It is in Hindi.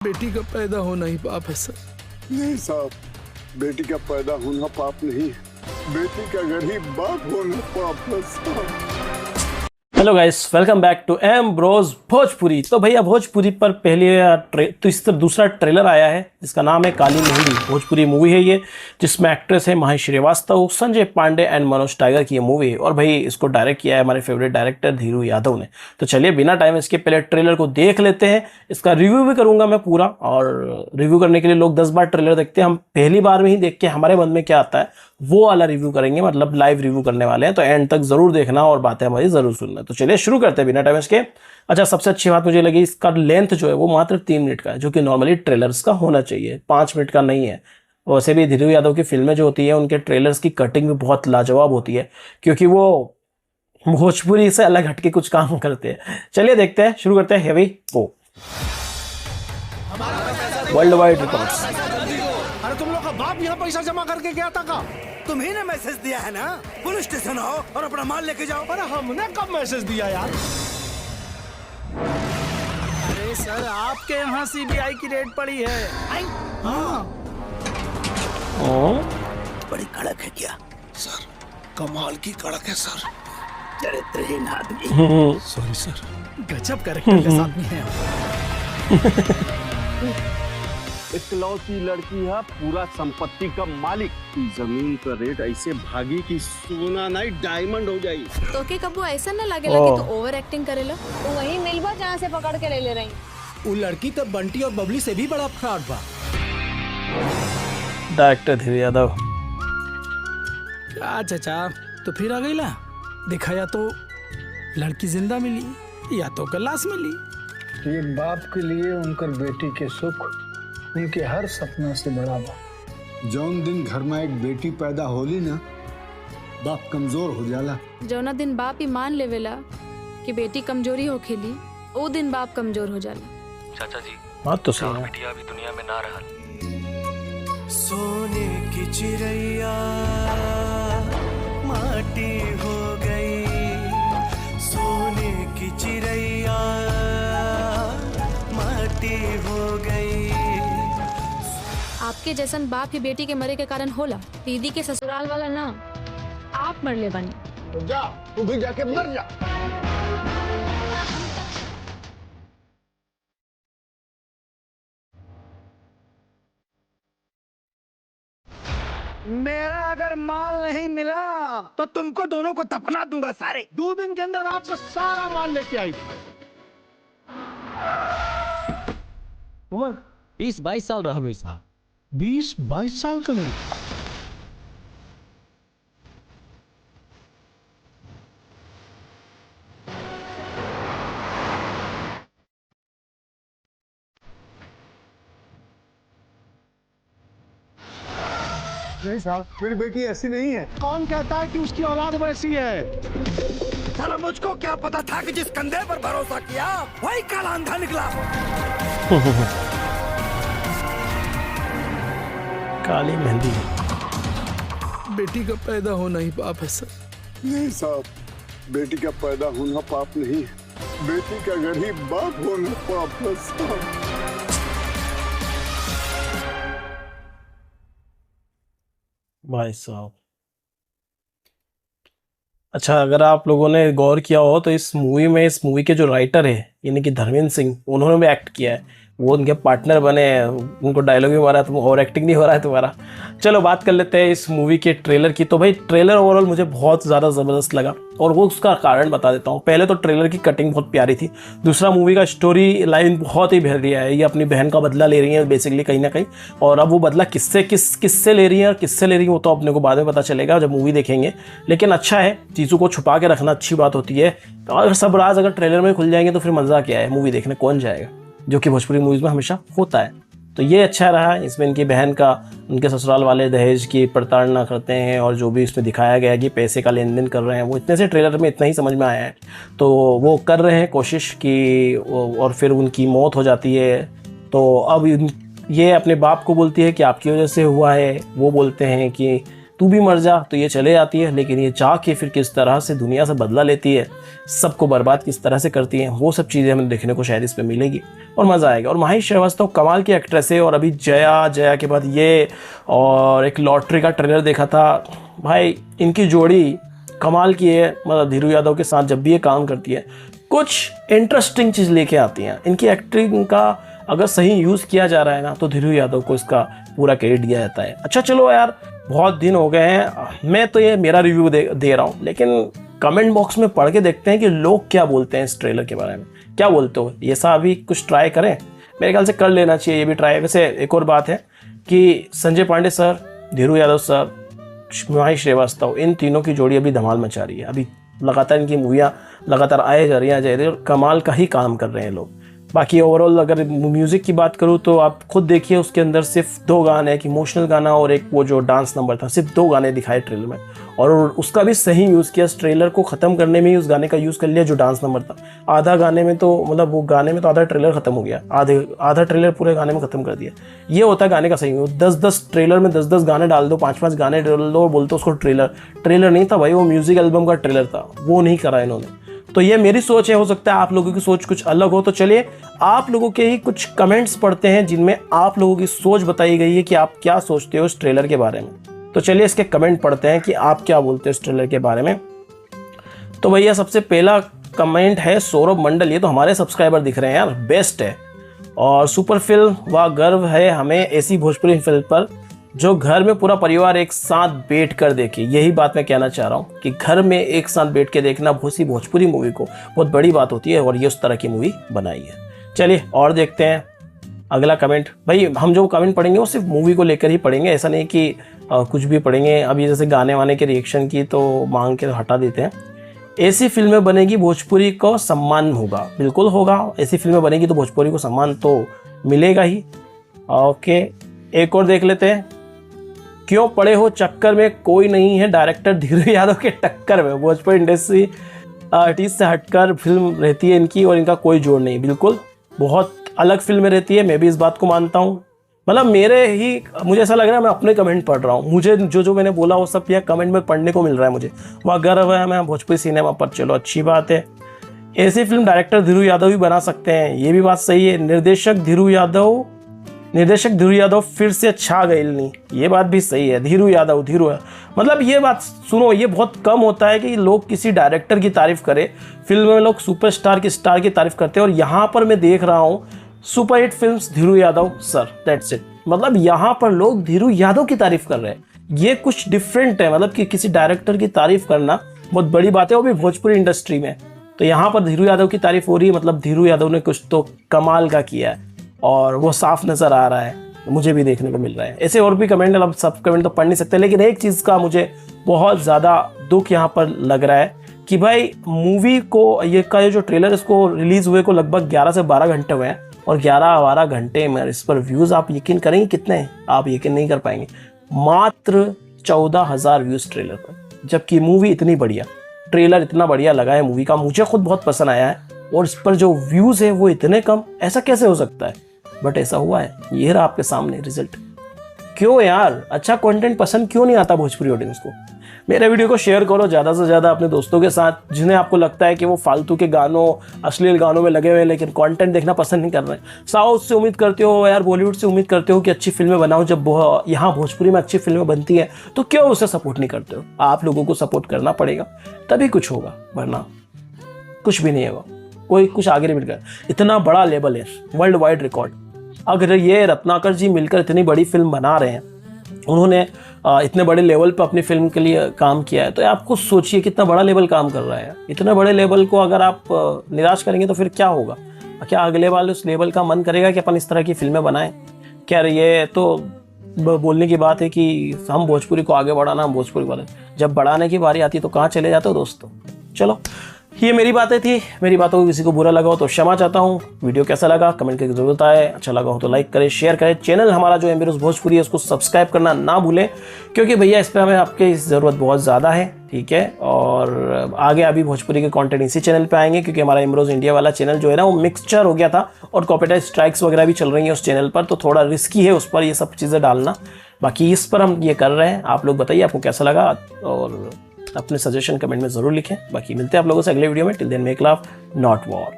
बेटी का पैदा होना ही पाप है सर। नहीं साहब, बेटी का पैदा होना पाप नहीं, बेटी का गरीब बाप होना पाप है साहब। Hello guys, welcome back to M bros Bhojpuri. तो भैया भोजपुरी पर तो इस तरह दूसरा ट्रेलर आया है जिसका नाम है काली मेहंदी। भोजपुरी मूवी है ये, जिसमें एक्ट्रेस है माही श्रीवास्तव, संजय पांडे एंड मनोज टाइगर की ये मूवी है। और भाई इसको डायरेक्ट किया है हमारे फेवरेट डायरेक्टर धीरू यादव ने। तो चलिए बिना टाइम इसके पहले ट्रेलर को देख लेते हैं। इसका रिव्यू भी करूंगा मैं पूरा, और रिव्यू करने के लिए लोग 10 बार ट्रेलर देखते हैं, हम पहली बार में ही देख के हमारे मन में क्या आता है वो वाला रिव्यू करेंगे, मतलब लाइव रिव्यू करने वाले हैं। तो एंड तक जरूर देखना और बातें हमारी जरूर सुनना। तो चलिए शुरू करते हैं बिना टाइम इसके। अच्छा, सबसे अच्छी बात मुझे लगी इसका लेंथ जो है वो मात्र 3 मिनट का है, जो कि नॉर्मली ट्रेलर्स का होना चाहिए, 5 मिनट का नहीं है। वैसे भी धीरू यादव की फिल्में जो होती है उनके ट्रेलर्स की कटिंग भी बहुत लाजवाब होती है, क्योंकि वो भोजपुरी से अलग हटके कुछ काम करते हैं। चलिए देखते हैं, शुरू करते हैं। हेवी वो वर्ल्ड वाइड रिकॉर्ड्स। अरे तुम लोग का बाप यहाँ पैसा जमा करके गया था का? तुम्ही ने मैसेज दिया है ना, पुलिस स्टेशन आओ और अपना माल लेके जाओ। अरे हमने कब मैसेज दिया यार? अरे सर, आपके यहाँ सीबीआई की रेड पड़ी है। हाँ। बड़ी कड़क है क्या? सर कमाल की कड़क है सर। चरित्रहीन आदमी। Sorry sir. गजब कैरेक्टर के साथ में है। इकलौती लड़की है, पूरा संपत्ति का मालिक। जमीन का रेट ऐसे भागी कि सोना नहीं डायमंड हो जाई। तो के कबू ऐसा न लगेला कि तू ओवर एक्टिंग करेला। तो वही मिलबा जहाँ से पकड़ के ले रही। वो लड़की तो बंटी और बबली से भी बड़ा फ्रॉड बा। डायरेक्टर धीरू यादव। क्या चाचा, तो फिर आ गई ला? देखा, या तो लड़की जिंदा मिली या तो लाश मिली। एक बाप के लिए उनकर बेटी के सुख उनके हर सपना से बड़ा बा। जौन दिन घर में एक बेटी पैदा होली ना, बाप कमजोर हो जाला। जौना दिन बाप ही मान लेवेला कि बेटी कमजोरी हो खेली, वो दिन बाप कमजोर हो जाला। चाचा जी, बात तो सही है। बिटिया अभी दुनिया में ना रहा। सोने की चिड़ैया माटी हो गई, सोने की चिड़ैया माटी हो गई। आपके जैसन बाप ही बेटी के मरे के कारण होला। दीदी के ससुराल वाला ना, आप मर ले बनी। तो जा, तू भी जाके मर जा। मेरा अगर माल नहीं मिला तो तुमको दोनों को दफना दूंगा सारे। 2 दिन के अंदर आपका सारा माल लेके आई। 20-22 साल रहा मेरे साथ। 20-22 साल का लड़का। नहीं साहब, मेरी बेटी ऐसी नहीं है। कौन कहता है कि उसकी औलाद वैसी है? साला मुझको क्या पता था कि जिस कंधे पर भरोसा किया वही काला अंधा निकला। काली मेहंदी। बेटी का पैदा होना ही पाप है सर। नहीं साहब, बेटी का पैदा होना पाप नहीं, बेटी का गरीब बाप होना पाप है साहब। भाई साहब, अच्छा, अगर आप लोगों ने गौर किया हो तो इस मूवी के जो राइटर है यानी कि धर्मेंद्र सिंह, उन्होंने भी एक्ट किया है। वो उनके पार्टनर बने हैं, उनको डायलॉग भी मारा, तुम ओवर एक्टिंग नहीं हो रहा है तुम्हारा। चलो बात कर लेते हैं इस मूवी के ट्रेलर की। तो भाई ट्रेलर ओवरऑल मुझे बहुत ज़्यादा ज़बरदस्त लगा, और वो उसका कारण बता देता हूँ। पहले तो ट्रेलर की कटिंग बहुत प्यारी थी। दूसरा, मूवी का स्टोरी लाइन बहुत ही बढ़िया है। ये अपनी बहन का बदला ले रही है बेसिकली कहीं ना कहीं, और अब वो बदला किससे ले रही है और किससे ले रही है वो तो अपने को बाद में पता चलेगा जब मूवी देखेंगे। लेकिन अच्छा है, चीज़ों को छुपा के रखना अच्छी बात होती है। और सब राज अगर ट्रेलर में खुल जाएंगे तो फिर मज़ा क्या है, मूवी देखने कौन जाएगा, जो कि भोजपुरी मूवीज़ में हमेशा होता है। तो ये अच्छा रहा। इसमें इनकी बहन का, उनके ससुराल वाले दहेज की प्रताड़ना करते हैं, और जो भी इसमें दिखाया गया है कि पैसे का लेन देन कर रहे हैं, वो इतने से ट्रेलर में इतना ही समझ में आया है। तो वो कर रहे हैं कोशिश कि, और फिर उनकी मौत हो जाती है। तो अब ये अपने बाप को बोलती है कि आपकी वजह से हुआ है, वो बोलते हैं कि तू भी मर जा, तो ये चले जाती है, लेकिन ये चाह के फिर किस तरह से दुनिया से बदला लेती है, सबको बर्बाद किस तरह से करती है, वो सब चीज़ें हमें देखने को शायद इस पे मिलेगी और मज़ा आएगा। और माही श्रीवास्तव कमाल की एक्ट्रेस है। और अभी जया के बाद ये, और एक लॉटरी का ट्रेलर देखा था भाई, इनकी जोड़ी कमाल की है। मतलब धीरू यादव के साथ जब भी ये काम करती है कुछ इंटरेस्टिंग चीज़ लेके आती हैं। इनकी एक्टिंग का अगर सही यूज़ किया जा रहा है ना, तो धीरू यादव को इसका पूरा क्रेडिट दिया जाता है। अच्छा चलो यार, बहुत दिन हो गए हैं, मैं तो ये मेरा रिव्यू दे रहा हूँ, लेकिन कमेंट बॉक्स में पढ़ के देखते हैं कि लोग क्या बोलते हैं इस ट्रेलर के बारे में। क्या बोलते हो, ये सा अभी कुछ ट्राई करें? मेरे ख्याल से कर लेना चाहिए ये भी ट्राई। वैसे एक और बात है कि संजय पांडे सर, धीरू यादव सर, माही श्रीवास्तव, इन तीनों की जोड़ी अभी धमाल मचा रही है। अभी लगातार इनकी मूवियाँ लगातार आए जा रही हैं और कमाल का ही काम कर रहे हैं लोग। बाकी ओवरऑल अगर म्यूज़िक की बात करूँ तो आप खुद देखिए, उसके अंदर सिर्फ 2 गाने, एक इमोशनल गाना और एक वो जो डांस नंबर था, सिर्फ 2 गाने दिखाए ट्रेलर में, और उसका भी सही यूज़ किया। ट्रेलर को ख़त्म करने में ही उस गाने का यूज़ कर लिया जो डांस नंबर था। आधा गाने में तो मतलब वो गाने में तो आधा ट्रेलर ख़त्म हो गया, आधा ट्रेलर पूरे गाने में ख़त्म कर दिया। ये होता है गाने का सही यूज़। 10-10 ट्रेलर में 10-10 गाने डाल दो, 5-5 गाने डाल दो, बोलते उसको ट्रेलर नहीं था भाई, वो म्यूज़िक एल्बम का ट्रेलर था, वो नहीं करा इन्होंने। तो ये मेरी सोच है, हो सकता है आप लोगों की सोच कुछ अलग हो। तो चलिए आप लोगों के ही कुछ कमेंट्स पढ़ते हैं जिनमें आप लोगों की सोच बताई गई है कि आप क्या सोचते हो इस ट्रेलर के बारे में। तो चलिए इसके कमेंट पढ़ते हैं कि आप क्या बोलते हो इस ट्रेलर के बारे में। तो भैया सबसे पहला कमेंट है सौरभ मंडल, ये तो हमारे सब्सक्राइबर दिख रहे हैं यार, बेस्ट है। और सुपर फिल्म व गर्व है हमें ऐसी भोजपुरी फिल्म पर जो घर में पूरा परिवार एक साथ बैठ कर देखे। यही बात मैं कहना चाह रहा हूँ कि घर में एक साथ बैठ के देखना भोजपुरी मूवी को बहुत बड़ी बात होती है, और ये उस तरह की मूवी बनाई है। चलिए और देखते हैं अगला कमेंट। भाई हम जो कमेंट पढ़ेंगे वो सिर्फ मूवी को लेकर ही पढ़ेंगे, ऐसा नहीं कि कुछ भी पढ़ेंगे। अभी जैसे गाने वाने के रिएक्शन की तो मांग के हटा देते हैं। ऐसी फिल्में बनेगी भोजपुरी को सम्मान होगा, बिल्कुल होगा। ऐसी फिल्में बनेगी तो भोजपुरी को सम्मान तो मिलेगा ही। ओके, एक और देख लेते हैं। क्यों पड़े हो चक्कर में, कोई नहीं है डायरेक्टर धीरू यादव के टक्कर में। भोजपुरी इंडस्ट्री आर्टिस्ट से हटकर फिल्म रहती है इनकी और इनका कोई जोड़ नहीं। बिल्कुल बहुत अलग फिल्में रहती है, मैं भी इस बात को मानता हूँ। मतलब मुझे ऐसा लग रहा है मैं अपने कमेंट पढ़ रहा हूँ, मुझे जो मैंने बोला वो सब यहाँ कमेंट में पढ़ने को मिल रहा है मुझे। वहाँ गर्व है मैं भोजपुरी सिनेमा पर। चलो अच्छी बात है। ऐसी फिल्म डायरेक्टर धीरू यादव भी बना सकते हैं, ये भी बात सही है। निर्देशक धीरू यादव फिर से छा गए नहीं, ये बात भी सही है। धीरू यादव मतलब ये बात सुनो, ये बहुत कम होता है कि लोग किसी डायरेक्टर की तारीफ करें। फिल्म में लोग सुपरस्टार की स्टार की तारीफ करते हैं, और यहाँ पर मैं देख रहा हूँ superhit films Dhiru Yadav sir, that's it. मतलब यहाँ पर लोग धीरू यादव की तारीफ कर रहे हैं, ये कुछ डिफरेंट है। मतलब कि किसी डायरेक्टर की तारीफ करना बहुत बड़ी बात है, वो भी भोजपुरी इंडस्ट्री में। तो यहाँ पर धीरू यादव की तारीफ हो रही है, मतलब धीरू यादव ने कुछ तो कमाल का किया है, और वो साफ नज़र आ रहा है, मुझे भी देखने को मिल रहा है। ऐसे और भी कमेंट, अब सब कमेंट तो पढ़ नहीं सकते, लेकिन एक चीज़ का मुझे बहुत ज़्यादा दुख यहाँ पर लग रहा है कि भाई मूवी को ये जो ट्रेलर इसको रिलीज़ हुए को लगभग 11 से 12 घंटे हुए हैं, और 11-12 घंटे में इस पर व्यूज़ आप यकीन करेंगे कितने हैं? आप यकीन नहीं कर पाएंगे, मात्र 14,000 व्यूज़ ट्रेलर पर। जबकि मूवी इतनी बढ़िया, ट्रेलर इतना बढ़िया लगा है मूवी का, मुझे खुद बहुत पसंद आया है, और इस पर जो व्यूज़ है वो इतने कम, ऐसा कैसे हो सकता है? बट ऐसा हुआ है। ये रहा आपके सामने रिजल्ट। क्यों यार, अच्छा कंटेंट पसंद क्यों नहीं आता भोजपुरी ऑडियंस को? मेरे वीडियो को शेयर करो ज़्यादा से ज़्यादा अपने दोस्तों के साथ, जिन्हें आपको लगता है कि वो फालतू के गानों, अश्लील गानों में लगे हुए हैं, लेकिन कंटेंट देखना पसंद नहीं कर रहे हैं। साउथ से उम्मीद करते हो यार, बॉलीवुड से उम्मीद करते हो कि अच्छी फिल्में बनाओ। जब यहाँ भोजपुरी में अच्छी फिल्में बनती हैं तो क्यों उसे सपोर्ट नहीं करते हो? आप लोगों को सपोर्ट करना पड़ेगा, तभी कुछ होगा, वरना कुछ भी नहीं होगा। कोई कुछ आगे नहीं मिलकर। इतना बड़ा लेवल है, वर्ल्ड वाइड रिकॉर्ड। अगर ये रत्नाकर जी मिलकर इतनी बड़ी फिल्म बना रहे हैं, उन्होंने इतने बड़े लेवल पर अपनी फिल्म के लिए काम किया है, तो आप खुद सोचिए कितना बड़ा लेवल काम कर रहा है। इतने बड़े लेवल को अगर आप निराश करेंगे तो फिर क्या होगा? क्या अगले वाले उस लेवल का मन करेगा कि अपन इस तरह की फिल्में बनाएं? क्या ये तो बोलने की बात है कि हम भोजपुरी को आगे बढ़ाना, हम भोजपुरी वाले, जब बढ़ाने की बारी आती है तो कहाँ चले जाते हो दोस्तों? चलो ये मेरी बातें थी, मेरी बातों को किसी को बुरा लगा हो तो क्षमा चाहता हूँ। वीडियो कैसा लगा कमेंट करके जरूर बताएं, अच्छा लगा हो तो लाइक करें, शेयर करें। चैनल हमारा जो एमबी रोज भोजपुरी है उसको सब्सक्राइब करना ना भूलें, क्योंकि भैया इस पर हमें आपकी ज़रूरत बहुत ज़्यादा है, ठीक है। और आगे अभी भोजपुरी के कंटेंट इसी चैनल पे आएंगे, क्योंकि हमारा एमरोज इंडिया वाला चैनल जो है ना वो मिक्सचर हो गया था, और कॉपीराइट स्ट्राइक्स वगैरह भी चल रही हैं उस चैनल पर, तो थोड़ा रिस्की है उस पर ये सब चीज़ें डालना। बाकी इस पर हम ये कर रहे हैं, आप लोग बताइए आपको कैसा लगा और अपने सजेशन कमेंट में ज़रूर लिखें। बाकी मिलते हैं आप लोगों से अगले वीडियो में। Till then make love not war.